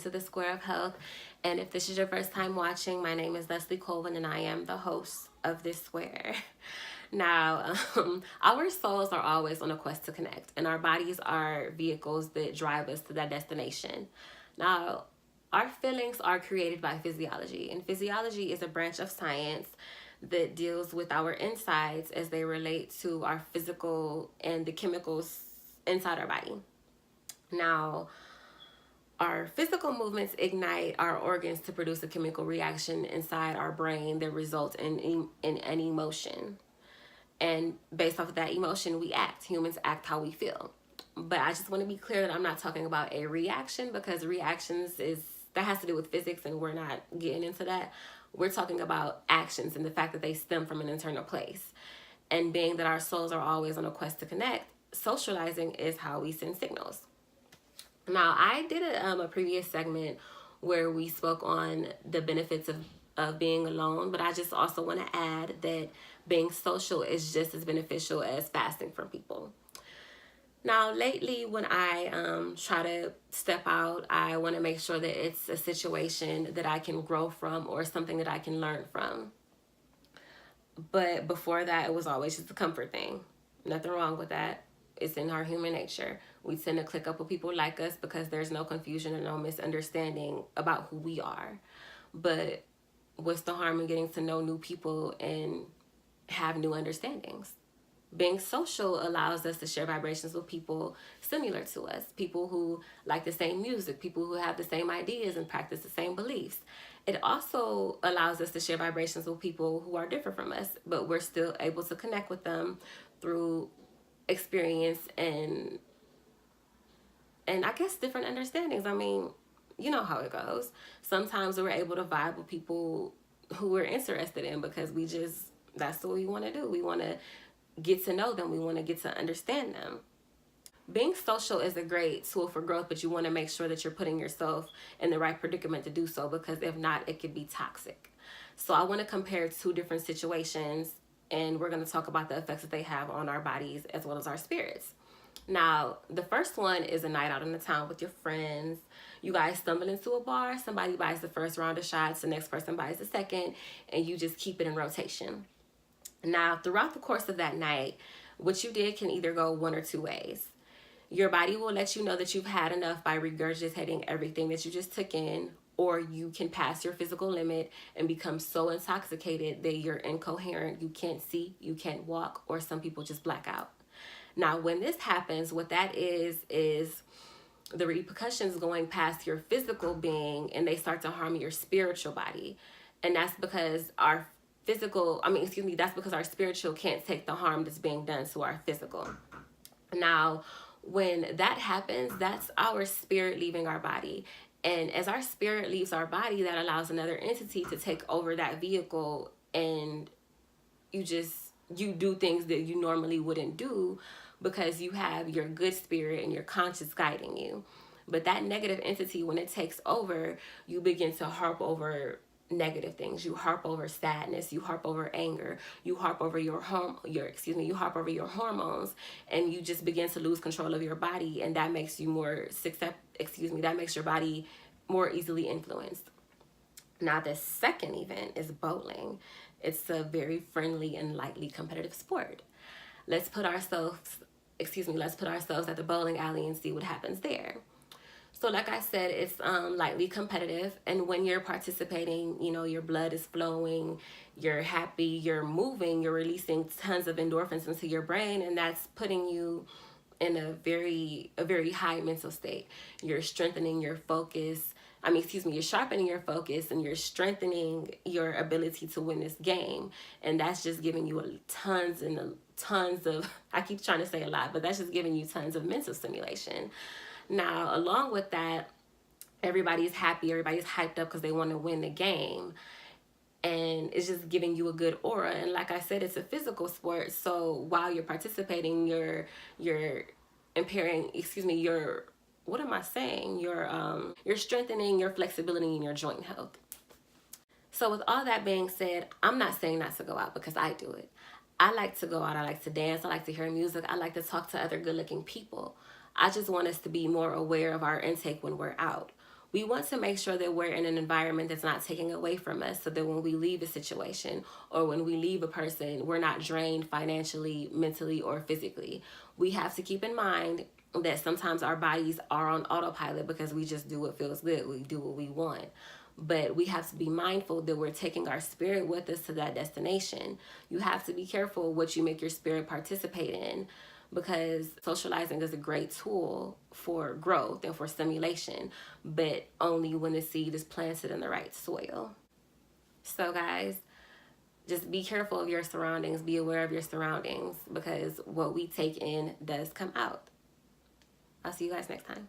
into the Square of Health. And if this is your first time watching, my name is Leslie Colvin and I am the host of this square. Now, our souls are always on a quest to connect, and our bodies are vehicles that drive us to that destination. Now, our feelings are created by physiology, and physiology is a branch of science that deals with our insides as they relate to our physical and the chemicals inside our body. Now, our physical movements ignite our organs to produce a chemical reaction inside our brain that results in an emotion. And based off of that emotion, we act. Humans act how we feel. But I just want to be clear that I'm not talking about a reaction, because reactions that has to do with physics and we're not getting into that. We're talking about actions and the fact that they stem from an internal place. And being that our souls are always on a quest to connect, socializing is how we send signals. Now, I did a previous segment where we spoke on the benefits of being alone, but I just also want to add that being social is just as beneficial as fasting from people. Now, lately, when I try to step out, I want to make sure that it's a situation that I can grow from or something that I can learn from. But before that, it was always just a comfort thing. Nothing wrong with that. It's in our human nature. We tend to click up with people like us because there's no confusion and no misunderstanding about who we are. But what's the harm in getting to know new people and have new understandings? Being social allows us to share vibrations with people similar to us, people who like the same music, people who have the same ideas and practice the same beliefs. It also allows us to share vibrations with people who are different from us, but we're still able to connect with them through experience and I guess different understandings. I mean, you know how it goes. Sometimes we're able to vibe with people who we're interested in because that's what we want to do. We want to get to know them. We want to get to understand them. Being social is a great tool for growth, but you want to make sure that you're putting yourself in the right predicament to do so, because if not, it could be toxic. So I want to compare two different situations, and we're going to talk about the effects that they have on our bodies as well as our spirits. Now, the first one is a night out in the town with your friends. You guys stumble into a bar, somebody buys the first round of shots, the next person buys the second, and you just keep it in rotation. Now, throughout the course of that night, what you did can either go one or two ways. Your body will let you know that you've had enough by regurgitating everything that you just took in, or you can pass your physical limit and become so intoxicated that you're incoherent, you can't see, you can't walk, or some people just black out. Now, when this happens, what that is the repercussions going past your physical being, and they start to harm your spiritual body. And that's because that's because our spiritual can't take the harm that's being done to our physical. Now, when that happens, that's our spirit leaving our body. And as our spirit leaves our body, that allows another entity to take over that vehicle, and you do things that you normally wouldn't do because you have your good spirit and your conscience guiding you. But that negative entity, when it takes over, you begin to harp over negative things. You harp over sadness, you harp over anger, you harp over you harp over your hormones, and you just begin to lose control of your body, and that makes you that makes your body more easily influenced. Now, the second event is bowling. It's a very friendly and lightly competitive sport. Let's put ourselves at the bowling alley and see what happens there. So like I said, it's lightly competitive, and when you're participating, your blood is flowing, you're happy, you're moving, you're releasing tons of endorphins into your brain, and that's putting you in a very high mental state. You're strengthening your focus. You're sharpening your focus, and you're strengthening your ability to win this game. And that's just giving you tons of, I keep trying to say a lot, but that's just giving you tons of mental stimulation. Now, along with that, everybody's happy, everybody's hyped up because they want to win the game. And it's just giving you a good aura. And like I said, it's a physical sport. So while you're participating, you're strengthening your flexibility and your joint health. So with all that being said, I'm not saying not to go out, because I do it. I like to go out, I like to dance, I like to hear music, I like to talk to other good looking people. I just want us to be more aware of our intake when we're out. We want to make sure that we're in an environment that's not taking away from us, so that when we leave a situation or when we leave a person, we're not drained financially, mentally, or physically. We have to keep in mind that sometimes our bodies are on autopilot because we just do what feels good. We do what we want. But we have to be mindful that we're taking our spirit with us to that destination. You have to be careful what you make your spirit participate in, because socializing is a great tool for growth and for stimulation, but only when the seed is planted in the right soil. So, guys, just be careful of your surroundings, be aware of your surroundings, because what we take in does come out. I'll see you guys next time.